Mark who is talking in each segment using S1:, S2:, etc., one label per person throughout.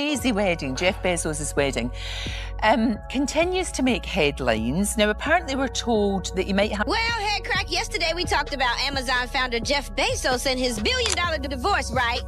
S1: crazy wedding, Jeff Bezos' wedding, continues to make headlines. Now, apparently we're told that you might have...
S2: Well, head crack, yesterday we talked about Amazon founder Jeff Bezos and his billion-dollar divorce, right?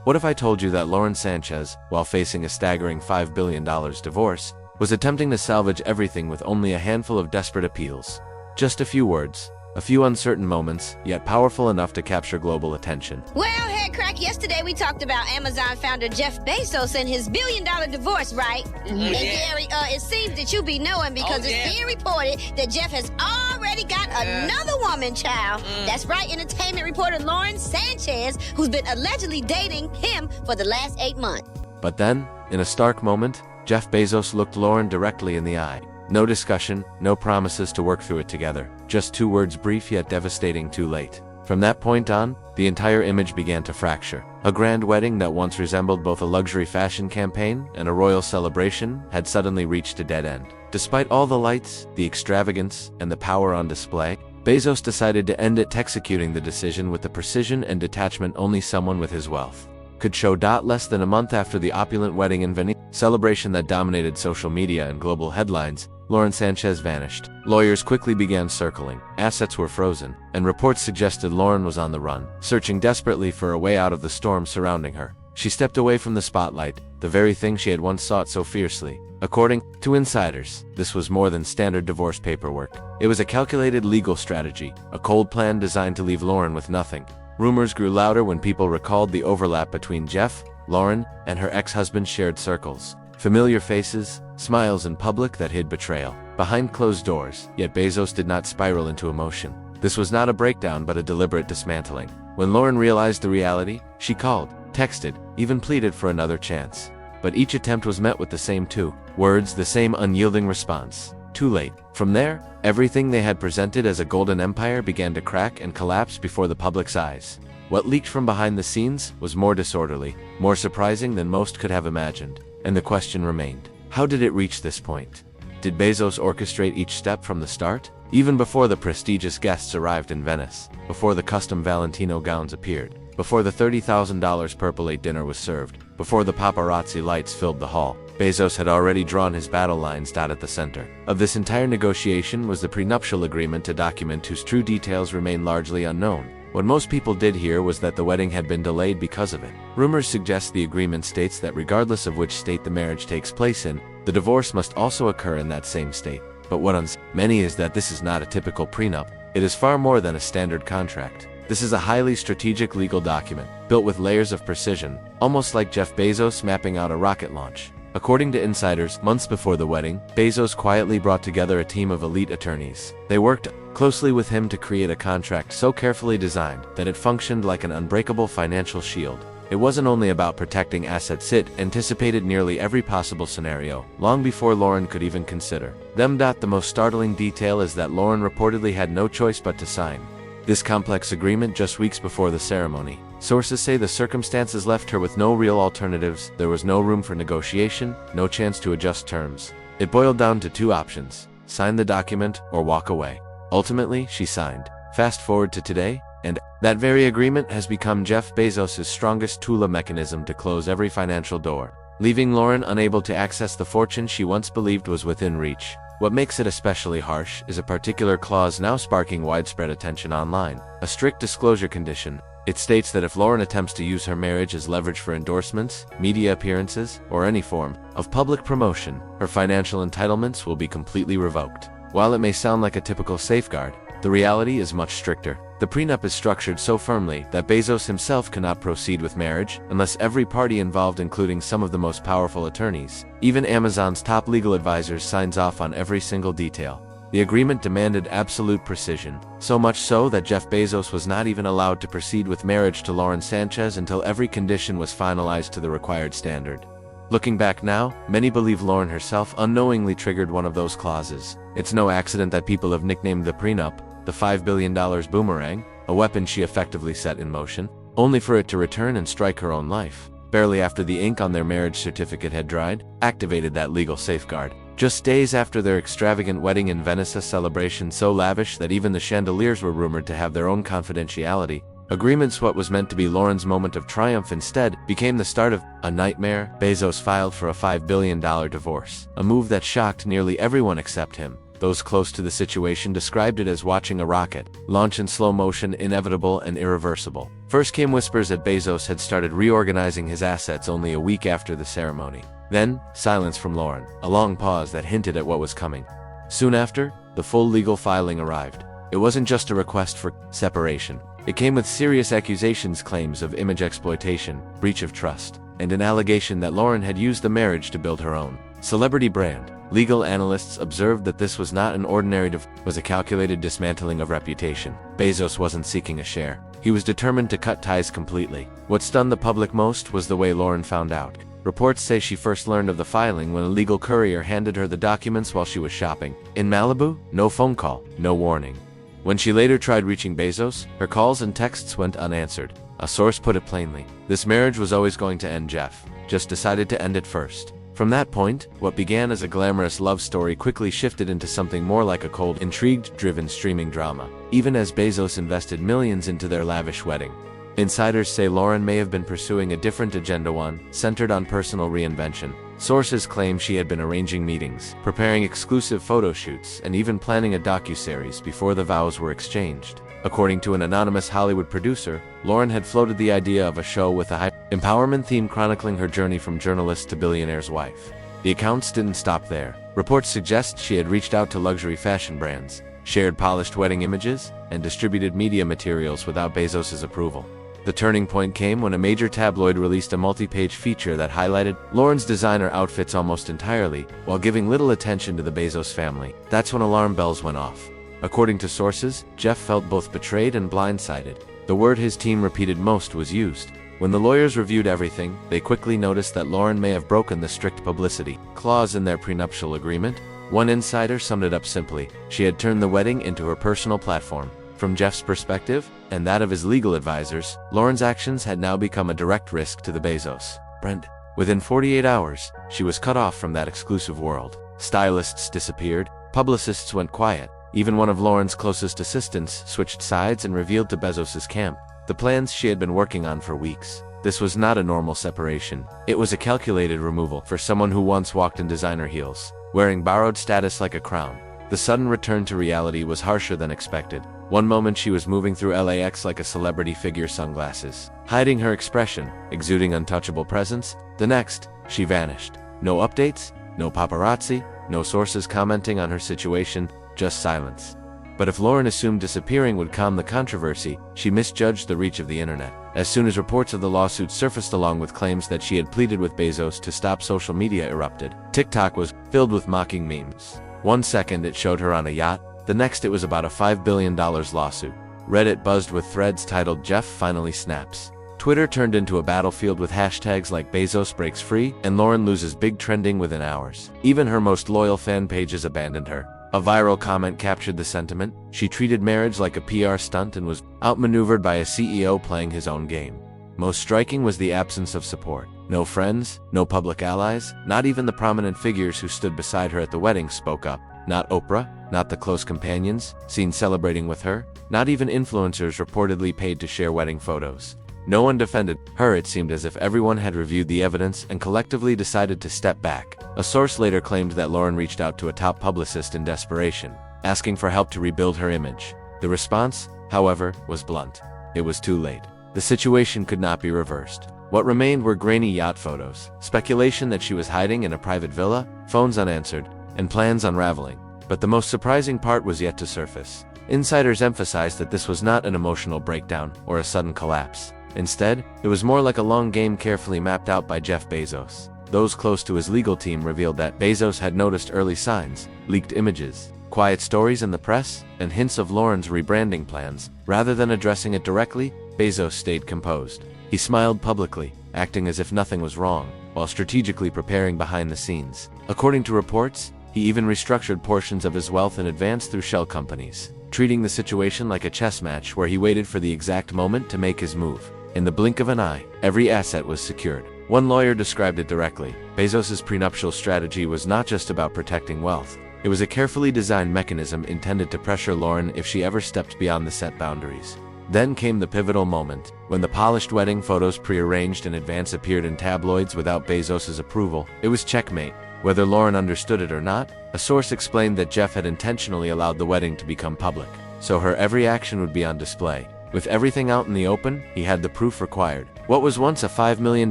S3: What if I told you that Lauren Sánchez, while facing a staggering $5 billion divorce, was attempting to salvage everything with only a handful of desperate appeals? Just a few words, a few uncertain moments, yet powerful enough to capture global attention.
S2: Well, head crack, yesterday we talked about Amazon founder Jeff Bezos and his billion-dollar divorce, right? And Gary, it seems that you be knowing because it's being reported that Jeff has already got another woman, child. That's right, entertainment reporter Lauren Sánchez, who's been allegedly dating him for the last 8 months.
S3: But then, in a stark moment, Jeff Bezos looked Lauren directly in the eye. No discussion, no promises to work through it together. Just 2 words, brief yet devastating, too late. From that point on, the entire image began to fracture. A grand wedding that once resembled both a luxury fashion campaign and a royal celebration had suddenly reached a dead end. Despite all the lights, the extravagance, and the power on display, Bezos decided to end it, executing the decision with the precision and detachment only someone with his wealth could show. Less than a month after the opulent wedding in Venice celebration that dominated social media and global headlines, Lauren Sánchez vanished. Lawyers quickly began circling, assets were frozen, and reports suggested Lauren was on the run, searching desperately for a way out of the storm surrounding her. She stepped away from the spotlight, the very thing she had once sought so fiercely. According to insiders, this was more than standard divorce paperwork. It was a calculated legal strategy, a cold plan designed to leave Lauren with nothing. Rumors grew louder when people recalled the overlap between Jeff, Lauren, and her ex-husband's shared circles. Familiar faces, smiles in public that hid betrayal behind closed doors. Yet Bezos did not spiral into emotion. This was not a breakdown but a deliberate dismantling. When Lauren realized the reality, she called, texted, even pleaded for another chance. But each attempt was met with the same 2 words, the same unyielding response: too late. From there, everything they had presented as a golden empire began to crack and collapse before the public's eyes. What leaked from behind the scenes was more disorderly, more surprising than most could have imagined. And the question remained, how did it reach this point? Did Bezos orchestrate each step from the start? Even before the prestigious guests arrived in Venice, before the custom Valentino gowns appeared, before the $30,000 purple-late dinner was served, before the paparazzi lights filled the hall, Bezos had already drawn his battle lines. At the center of this entire negotiation was the prenuptial agreement, a document whose true details remain largely unknown. What most people did hear was that the wedding had been delayed because of it. Rumors suggest the agreement states that regardless of which state the marriage takes place in, the divorce must also occur in that same state. But what unsettles many is that this is not a typical prenup. It is far more than a standard contract. This is a highly strategic legal document, built with layers of precision, almost like Jeff Bezos mapping out a rocket launch. According to insiders, months before the wedding, Bezos quietly brought together a team of elite attorneys. They worked closely with him to create a contract so carefully designed that it functioned like an unbreakable financial shield. It wasn't only about protecting assets, it anticipated nearly every possible scenario, long before Lauren could even consider them. The most startling detail is that Lauren reportedly had no choice but to sign this complex agreement just weeks before the ceremony. Sources say the circumstances left her with no real alternatives. There was no room for negotiation, no chance to adjust terms. It boiled down to 2 options: sign the document or walk away. Ultimately, she signed. Fast forward to today, and that very agreement has become Jeff Bezos' strongest tool, a mechanism to close every financial door, leaving Lauren unable to access the fortune she once believed was within reach. What makes it especially harsh is a particular clause now sparking widespread attention online: a strict disclosure condition. It states that if Lauren attempts to use her marriage as leverage for endorsements, media appearances, or any form of public promotion, her financial entitlements will be completely revoked. While it may sound like a typical safeguard, the reality is much stricter. The prenup is structured so firmly that Bezos himself cannot proceed with marriage unless every party involved, including some of the most powerful attorneys, even Amazon's top legal advisors, signs off on every single detail. The agreement demanded absolute precision, so much so that Jeff Bezos was not even allowed to proceed with marriage to Lauren Sánchez until every condition was finalized to the required standard. Looking back now, many believe Lauren herself unknowingly triggered one of those clauses. It's no accident that people have nicknamed the prenup the $5 billion boomerang, a weapon she effectively set in motion, only for it to return and strike her own life. Barely after the ink on their marriage certificate had dried, activated that legal safeguard. Just days after their extravagant wedding in Venice, a celebration so lavish that even the chandeliers were rumored to have their own confidentiality, Agreements. What was meant to be Lauren's moment of triumph instead became the start of a nightmare. Bezos filed for a $5 billion divorce, a move that shocked nearly everyone except him. Those close to the situation described it as watching a rocket launch in slow motion, inevitable and irreversible. First came whispers that Bezos had started reorganizing his assets only a week after the ceremony. Then, silence from Lauren, a long pause that hinted at what was coming. Soon after, the full legal filing arrived. It wasn't just a request for separation. It came with serious accusations, claims of image exploitation, breach of trust, and an allegation that Lauren had used the marriage to build her own celebrity brand. Legal analysts observed that this was not an ordinary divorce, was a calculated dismantling of reputation. Bezos wasn't seeking a share. He was determined to cut ties completely. What stunned the public most was the way Lauren found out. Reports say she first learned of the filing when a legal courier handed her the documents while she was shopping in Malibu. No phone call, no warning. When she later tried reaching Bezos, her calls and texts went unanswered. A source put it plainly: this marriage was always going to end. Jeff just decided to end it first. From that point, what began as a glamorous love story quickly shifted into something more like a cold, intrigue-driven streaming drama, even as Bezos invested millions into their lavish wedding. Insiders say Lauren may have been pursuing a different agenda, one centered on personal reinvention. Sources claim she had been arranging meetings, preparing exclusive photo shoots, and even planning a docuseries before the vows were exchanged. According to an anonymous Hollywood producer, Lauren had floated the idea of a show with a high empowerment theme chronicling her journey from journalist to billionaire's wife. The accounts didn't stop there. Reports suggest she had reached out to luxury fashion brands, shared polished wedding images, and distributed media materials without Bezos' approval. The turning point came when a major tabloid released a multi-page feature that highlighted Lauren's designer outfits almost entirely, while giving little attention to the Bezos family. That's when alarm bells went off. According to sources, Jeff felt both betrayed and blindsided. The word his team repeated most was used. When the lawyers reviewed everything, they quickly noticed that Lauren may have broken the strict publicity clause in their prenuptial agreement. One insider summed it up simply: she had turned the wedding into her personal platform. From Jeff's perspective, and that of his legal advisors, Lauren's actions had now become a direct risk to the Bezos brand. Within 48 hours, she was cut off from that exclusive world. Stylists disappeared, publicists went quiet. Even one of Lauren's closest assistants switched sides and revealed to Bezos' camp the plans she had been working on for weeks. This was not a normal separation. It was a calculated removal for someone who once walked in designer heels, wearing borrowed status like a crown. The sudden return to reality was harsher than expected. One moment she was moving through LAX like a celebrity figure, sunglasses hiding her expression, exuding untouchable presence. The next, she vanished. No updates, no paparazzi, no sources commenting on her situation, just silence. But if Lauren assumed disappearing would calm the controversy, she misjudged the reach of the internet. As soon as reports of the lawsuit surfaced along with claims that she had pleaded with Bezos to stop, social media erupted. TikTok was filled with mocking memes. One second it showed her on a yacht, the next it was about a $5 billion lawsuit. Reddit buzzed with threads titled "Jeff finally snaps." Twitter turned into a battlefield with hashtags like Bezos breaks free and Lauren loses big trending within hours. Even her most loyal fan pages abandoned her. A viral comment captured the sentiment: she treated marriage like a PR stunt and was outmaneuvered by a CEO playing his own game. Most striking was the absence of support. No friends, no public allies, not even the prominent figures who stood beside her at the wedding spoke up. Not Oprah, not the close companions seen celebrating with her, not even influencers reportedly paid to share wedding photos. No one defended her. It seemed as if everyone had reviewed the evidence and collectively decided to step back. A source later claimed that Lauren reached out to a top publicist in desperation, asking for help to rebuild her image. The response, however, was blunt. It was too late. The situation could not be reversed. What remained were grainy yacht photos, speculation that she was hiding in a private villa, phones unanswered, and plans unraveling. But the most surprising part was yet to surface. Insiders emphasized that this was not an emotional breakdown or a sudden collapse. Instead, it was more like a long game carefully mapped out by Jeff Bezos. Those close to his legal team revealed that Bezos had noticed early signs, leaked images, quiet stories in the press, and hints of Lauren's rebranding plans. Rather than addressing it directly, Bezos stayed composed. He smiled publicly, acting as if nothing was wrong, while strategically preparing behind the scenes. According to reports, he even restructured portions of his wealth in advance through shell companies, treating the situation like a chess match where he waited for the exact moment to make his move. In the blink of an eye, every asset was secured. One lawyer described it directly: Bezos' prenuptial strategy was not just about protecting wealth. It was a carefully designed mechanism intended to pressure Lauren if she ever stepped beyond the set boundaries. Then came the pivotal moment, when the polished wedding photos prearranged in advance appeared in tabloids without Bezos' approval. It was checkmate. Whether Lauren understood it or not, a source explained that Jeff had intentionally allowed the wedding to become public, so her every action would be on display. With everything out in the open, he had the proof required. What was once a $5 million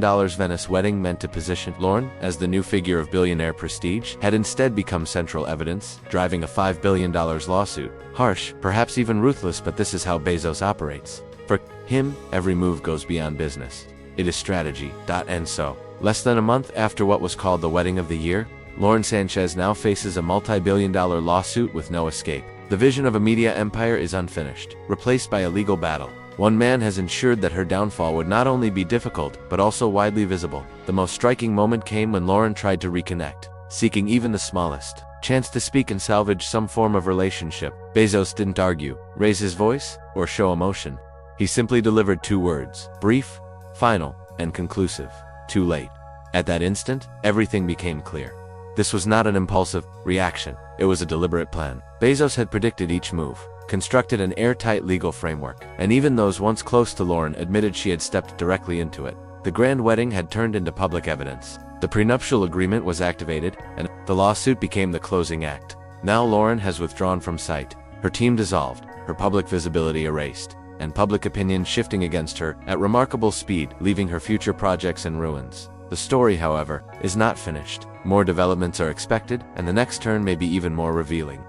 S3: Venice wedding meant to position Lauren as the new figure of billionaire prestige had instead become central evidence, driving a $5 billion lawsuit. Harsh, perhaps even ruthless, but this is how Bezos operates. For him, every move goes beyond business. It is strategy. And so, less than a month after what was called the wedding of the year, Lauren Sánchez now faces a multi-billion-dollar lawsuit with no escape. The vision of a media empire is unfinished, replaced by a legal battle. One man has ensured that her downfall would not only be difficult, but also widely visible. The most striking moment came when Lauren tried to reconnect, seeking even the smallest chance to speak and salvage some form of relationship. Bezos didn't argue, raise his voice, or show emotion. He simply delivered 2 words: brief, final, and conclusive. Too late. At that instant, everything became clear. This was not an impulsive reaction. It was a deliberate plan. Bezos had predicted each move, constructed an airtight legal framework, and even those once close to Lauren admitted she had stepped directly into it. The grand wedding had turned into public evidence. The prenuptial agreement was activated, and the lawsuit became the closing act. Now Lauren has withdrawn from sight, her team dissolved, her public visibility erased, and public opinion shifting against her at remarkable speed, leaving her future projects in ruins. The story, however, is not finished. More developments are expected, and the next turn may be even more revealing.